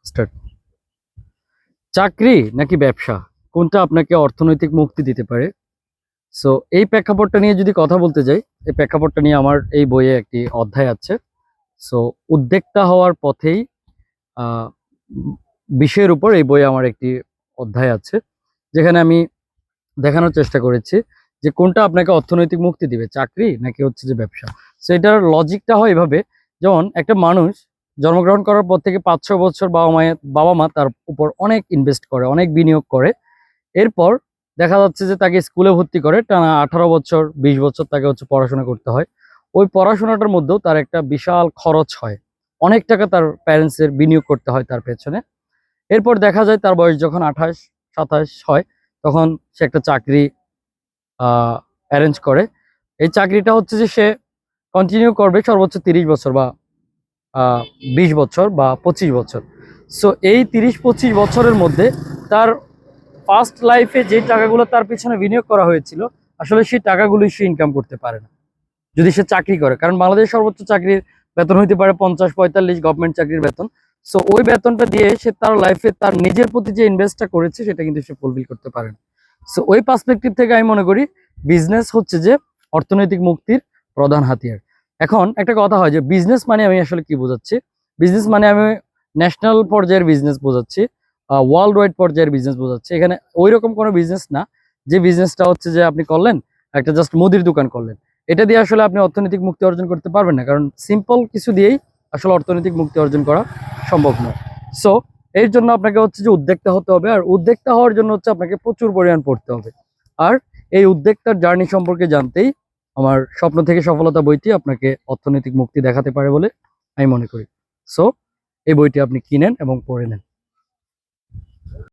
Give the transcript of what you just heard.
Start. চাকরি নাকি ব্যবসা, কোনটা আপনাকে অর্থনৈতিক মুক্তি দিতে পারে? সো এই প্রেক্ষাপটটা নিয়ে যদি কথা বলতে যাই, এই প্রেক্ষাপটটা নিয়ে আমার এই বইয়ে একটি অধ্যায় আছে। সো উদ্যোক্তা হওয়ার পথেই আহ, বিষয়ের উপর এই বইয়ে আমার একটি অধ্যায় আছে, যেখানে আমি দেখানোর চেষ্টা করেছি যে কোনটা আপনাকে অর্থনৈতিক মুক্তি দিবে, চাকরি নাকি হচ্ছে যে ব্যবসা। সো এটার লজিকটা হয় এভাবে, যেমন একটা মানুষ জন্মগ্রহণ করার পর থেকে 5-6 বছর বাবা মা তার উপর অনেক ইনভেস্ট করে, অনেক বিনিয়োগ করে। এরপর দেখা যাচ্ছে যে তাকে স্কুলে ভর্তি করে, টানা 18 বছর 20 বছর তাকে হচ্ছে পড়াশোনা করতে হয়। ওই পড়াশোনাটার মধ্যেও তার একটা বিশাল খরচ হয়, অনেক টাকা তার প্যারেন্টসের বিনিয়োগ করতে হয় তার পেছনে। এরপর দেখা যায় তার বয়স যখন 28-27 হয়, তখন সে একটা চাকরি অ্যারেঞ্জ করে। এই চাকরিটা হচ্ছে যে সে কন্টিনিউ করবে সর্বোচ্চ 30 বছর বা 20 বছর বা 25 বছর। সো এই 30-25 বছরের মধ্যে তার ফার্স্ট লাইফে যে টাকাগুলো তার পিছনে বিনিয়োগ করা হয়েছিল, আসলে সেই টাকাগুলোই সে ইনকাম করতে পারে না যদি সে চাকরি করে। কারণ বাংলাদেশ সর্বোচ্চ চাকরির বেতন হইতে পারে 50-45, গভর্নমেন্ট চাকরির বেতন। সো ওই বেতনটা দিয়ে সে তার লাইফে তার নিজের প্রতি যে ইনভেস্টটা করেছে সেটা কিন্তু সে ফুলফিল করতে পারে না। সো ওই পার্সপেক্টিভ থেকে আমি মনে করি বিজনেস হচ্ছে যে অর্থনৈতিক মুক্তির প্রধান হাতিয়ার। এখন একটা কথা হয় যে বিজনেস মানে আমি আসলে কি বোঝাচ্ছি। বিজনেস মানে আমি ন্যাশনাল পর্যায়ের বিজনেস বোঝাচ্ছি, ওয়ার্ল্ড ওয়াইড পর্যায়ের বিজনেস বোঝাচ্ছি। এখানে ওই রকম কোনো বিজনেস না যে বিজনেসটা হচ্ছে যে আপনি করলেন একটা জাস্ট মুদির দোকান করলেন, এটা দিয়ে আসলে আপনি অর্থনৈতিক মুক্তি অর্জন করতে পারবেন না, কারণ সিম্পল কিছু দিয়েই আসলে অর্থনৈতিক মুক্তি অর্জন করা সম্ভব নয়। সো এর জন্য আপনাকে হচ্ছে যে উদ্যোক্তা হতে হবে, আর উদ্যোক্তা হওয়ার জন্য হচ্ছে আপনাকে প্রচুর পরিমাণ পড়তে হবে। আর এই উদ্যোক্তার জার্নি সম্পর্কে জানতেই আমার স্বপ্ন থেকে সফলতা বইটি আপনাকে অর্থনৈতিক মুক্তি দেখাতে পারে বলে আমি মনে করি। সো এই বইটি আপনি কিনেন এবং পড়ে নেন।